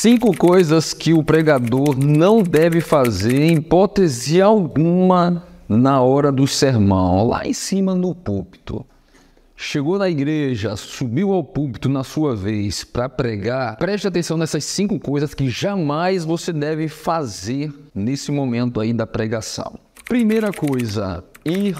5 coisas que o pregador não deve fazer em hipótese alguma na hora do sermão, lá em cima no púlpito. Chegou na igreja, subiu ao púlpito na sua vez para pregar, preste atenção nessas 5 coisas que jamais você deve fazer nesse momento aí da pregação. Primeira coisa, ir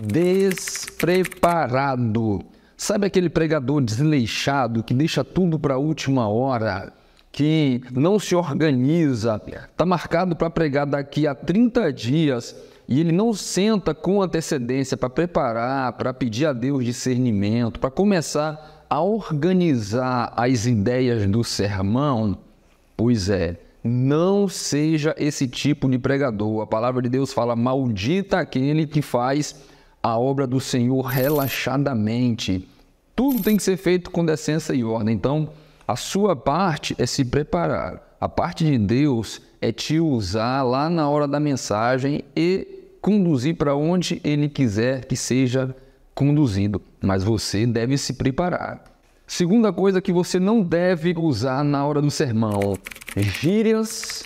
despreparado. Sabe aquele pregador desleixado que deixa tudo para a última hora? Que não se organiza, está marcado para pregar daqui a 30 dias e ele não senta com antecedência para preparar, para pedir a Deus discernimento, para começar a organizar as ideias do sermão? Pois é, não seja esse tipo de pregador. A palavra de Deus fala: maldita aquele que faz a obra do Senhor relaxadamente. Tudo tem que ser feito com decência e ordem. Então, a sua parte é se preparar. A parte de Deus é te usar lá na hora da mensagem e conduzir para onde Ele quiser que seja conduzido. Mas você deve se preparar. Segunda coisa que você não deve usar na hora do sermão: gírias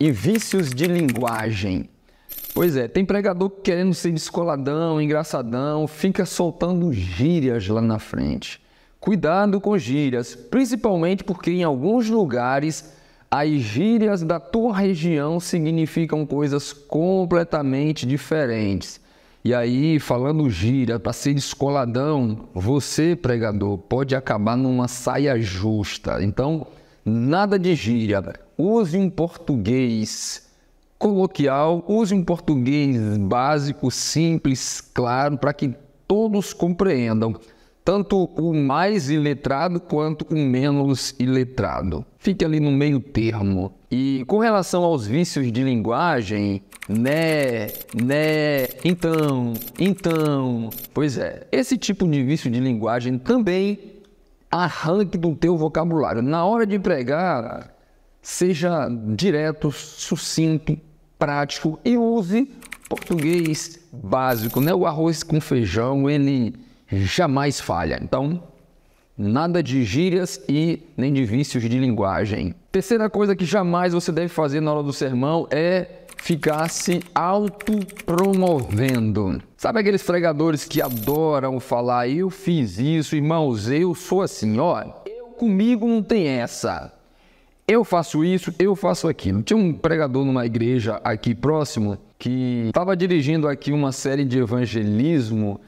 e vícios de linguagem. Pois é, tem pregador querendo ser descoladão, engraçadão, fica soltando gírias lá na frente. Cuidado com gírias, principalmente porque em alguns lugares as gírias da tua região significam coisas completamente diferentes. E aí, falando gíria para ser descoladão, você, pregador, pode acabar numa saia justa. Então, nada de gíria. Use um português coloquial, use um português básico, simples, claro, para que todos compreendam. Tanto o mais iletrado quanto o menos iletrado. Fique ali no meio termo. E com relação aos vícios de linguagem, então, pois é, esse tipo de vício de linguagem também arranque do teu vocabulário. Na hora de pregar, seja direto, sucinto, prático e use português básico, né? O arroz com feijão, ele jamais falha. Então, nada de gírias e nem de vícios de linguagem. Terceira coisa que jamais você deve fazer na hora do sermão é ficar se autopromovendo. Sabe aqueles pregadores que adoram falar: eu fiz isso, irmãos, eu sou assim, ó, comigo não tem essa. Eu faço isso, eu faço aquilo. Tinha um pregador numa igreja aqui próximo que estava dirigindo aqui uma série de evangelismo.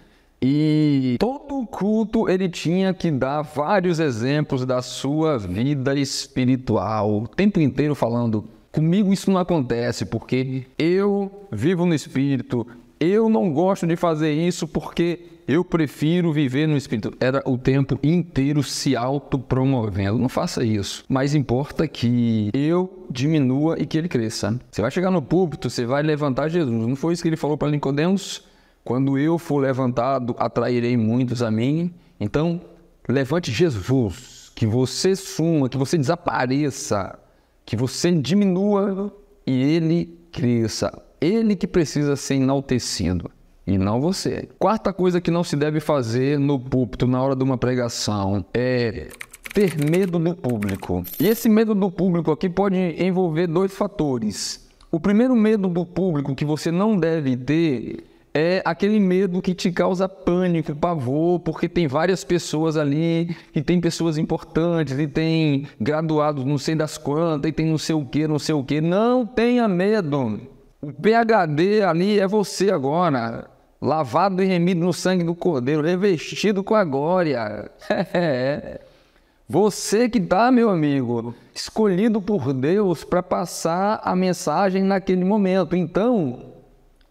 E todo culto ele tinha que dar vários exemplos da sua vida espiritual, o tempo inteiro falando: comigo isso não acontece porque eu vivo no Espírito, eu não gosto de fazer isso porque eu prefiro viver no Espírito. Era o tempo inteiro se autopromovendo. Não faça isso. Mas importa que eu diminua e que ele cresça. Você vai chegar no púlpito, você vai levantar Jesus. Não foi isso que ele falou para Nicodemos? Quando eu for levantado, atrairei muitos a mim. Então, levante Jesus, que você suma, que você desapareça, que você diminua e ele cresça. Ele que precisa ser enaltecido e não você. Quarta coisa que não se deve fazer no púlpito na hora de uma pregação é ter medo do público. E esse medo do público aqui pode envolver 2 fatores. O primeiro medo do público que você não deve ter é aquele medo que te causa pânico, pavor, porque tem várias pessoas ali, e tem pessoas importantes, e tem graduados não sei das quantas, e tem não sei o que, não sei o que. Não tenha medo. O PhD ali é você agora, lavado e remido no sangue do Cordeiro, revestido com a glória. Você que tá, meu amigo, escolhido por Deus para passar a mensagem naquele momento. Então,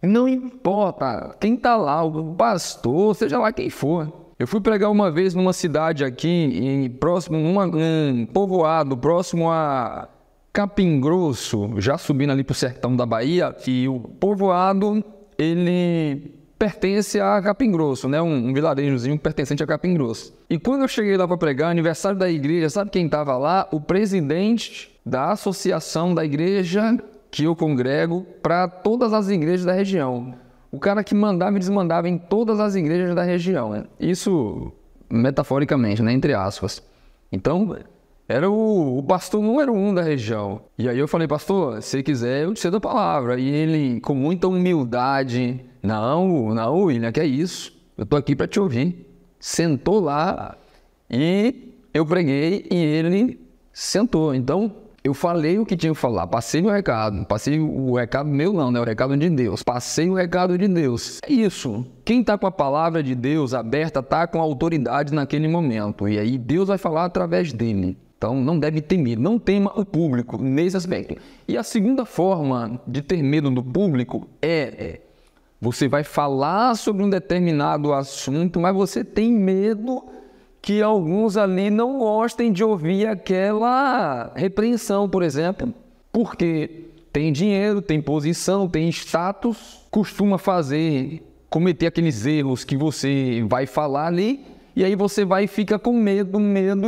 não importa quem está lá, o pastor, seja lá quem for. Eu fui pregar uma vez numa cidade aqui, próximo, um povoado, próximo a Capim Grosso, já subindo ali para o sertão da Bahia, e o povoado, ele pertence a Capim Grosso, né? Um vilarejozinho pertencente a Capim Grosso. E quando eu cheguei lá para pregar, aniversário da igreja, sabe quem estava lá? O presidente da associação da igreja que eu congrego para todas as igrejas da região. O cara que mandava e desmandava em todas as igrejas da região. Né? Isso metaforicamente, né? Entre aspas. Então, era o pastor número 1 da região. E aí eu falei, pastor, se quiser eu te cedo a palavra. E ele, com muita humildade, não, William, que é isso? Eu tô aqui para te ouvir. Sentou lá e eu preguei e ele sentou. Então, eu falei o que tinha que falar, passei meu recado, passei o recado meu não, né? O recado de Deus, passei o recado de Deus. É isso. Quem está com a palavra de Deus aberta, está com autoridade naquele momento. E aí Deus vai falar através dele. Então não deve ter medo, não tema o público nesse aspecto. E a segunda forma de ter medo do público é você vai falar sobre um determinado assunto, mas você tem medo que alguns ali não gostem de ouvir aquela repreensão, por exemplo, porque tem dinheiro, tem posição, tem status, costuma cometer aqueles erros que você vai falar ali, e aí você vai e fica com medo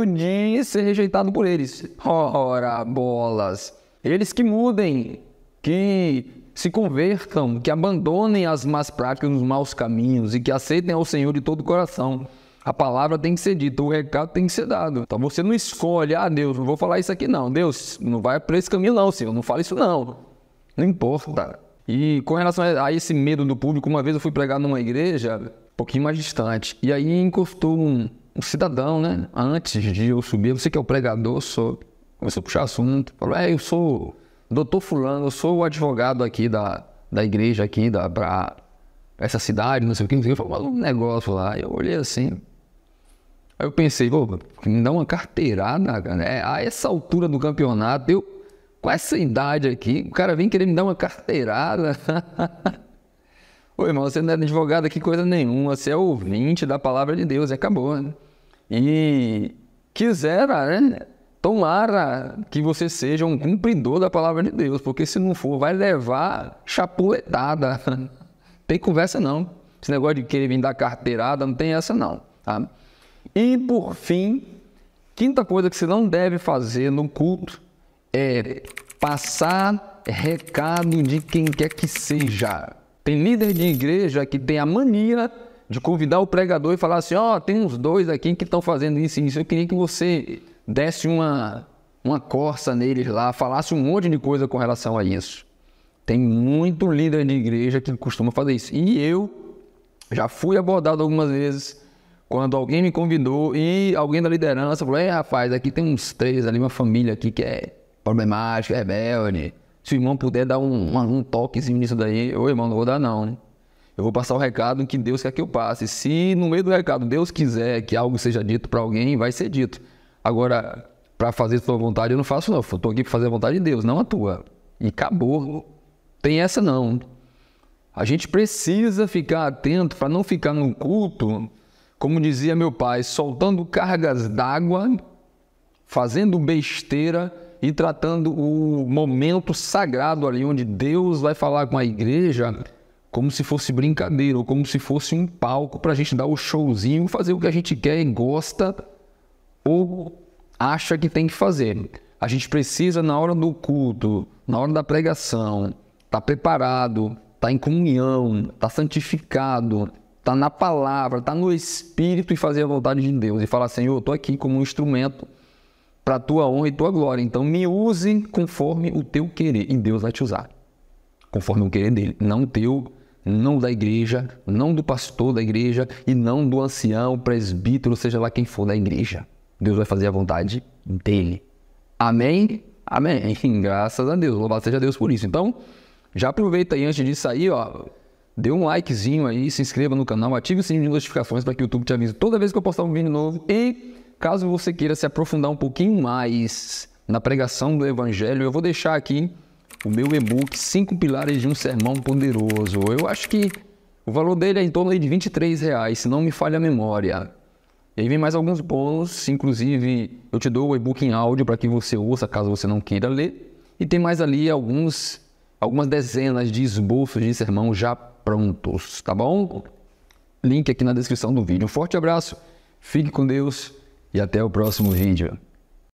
de ser rejeitado por eles. Ora, bolas! Eles que mudem, que se convertam, que abandonem as más práticas, os maus caminhos e que aceitem ao Senhor de todo o coração. A palavra tem que ser dita, o recado tem que ser dado. Então você não escolhe, Deus, não vou falar isso aqui não. Deus, não vai para esse caminho não, Senhor, não fala isso não. Não importa. E com relação a esse medo do público, uma vez eu fui pregar numa igreja, um pouquinho mais distante, e aí encostou um cidadão, né? Antes de eu subir, você que é o pregador, começou a puxar assunto, falou, eu sou doutor fulano, eu sou o advogado aqui da igreja aqui, pra essa cidade, não sei o que, eu falei, um negócio lá, eu olhei assim. Aí eu pensei, me dá uma carteirada, cara, a essa altura do campeonato, com essa idade aqui, o cara vem querer me dar uma carteirada. Ô irmão, você não é advogado aqui coisa nenhuma, você é ouvinte da palavra de Deus, e acabou, né? E quisera, né? Tomara que você seja um cumpridor da palavra de Deus, porque se não for, vai levar chapuletada. Tem conversa não. Esse negócio de querer vir dar carteirada, não tem essa não, tá? E por fim, quinta coisa que você não deve fazer no culto é passar recado de quem quer que seja. Tem líder de igreja que tem a mania de convidar o pregador e falar assim, tem uns dois aqui que estão fazendo isso e isso. Eu queria que você desse uma corça neles lá, falasse um monte de coisa com relação a isso. Tem muito líder de igreja que costuma fazer isso. E eu já fui abordado algumas vezes quando alguém me convidou e alguém da liderança falou, rapaz, aqui tem uns 3 ali, uma família aqui que é problemática, rebelde. Se o irmão puder dar um toquezinho nisso daí, irmão, não vou dar não. Eu vou passar o recado que Deus quer que eu passe. Se no meio do recado Deus quiser que algo seja dito para alguém, vai ser dito. Agora, para fazer a sua vontade eu não faço não. Eu estou aqui para fazer a vontade de Deus, não a tua. E acabou. Tem essa não. A gente precisa ficar atento para não ficar no culto, como dizia meu pai, soltando cargas d'água, fazendo besteira e tratando o momento sagrado ali, onde Deus vai falar com a igreja, como se fosse brincadeira, ou como se fosse um palco para a gente dar o showzinho, fazer o que a gente quer e gosta, ou acha que tem que fazer. A gente precisa, na hora do culto, na hora da pregação, estar preparado, estar em comunhão, estar santificado, estar na palavra, estar no Espírito e fazer a vontade de Deus. E falar, Senhor, eu estou aqui como um instrumento para a tua honra e tua glória. Então me use conforme o teu querer. E Deus vai te usar conforme o querer dele. Não o teu, não da igreja, não do pastor da igreja e não do ancião, presbítero, seja lá quem for da igreja. Deus vai fazer a vontade dele. Amém? Amém. Graças a Deus. Louvado seja Deus por isso. Então, já aproveita aí antes de sair, dê um likezinho aí, se inscreva no canal, ative o sininho de notificações para que o YouTube te avise toda vez que eu postar um vídeo novo. E caso você queira se aprofundar um pouquinho mais na pregação do Evangelho, eu vou deixar aqui o meu e-book 5 Pilares de um Sermão Poderoso. Eu acho que o valor dele é em torno de R$23, se não me falha a memória. E aí vem mais alguns bônus, inclusive eu te dou o e-book em áudio para que você ouça, caso você não queira ler. E tem mais ali algumas dezenas de esboços de sermão já prontos, tá bom? Link aqui na descrição do vídeo. Um forte abraço, fique com Deus e até o próximo vídeo.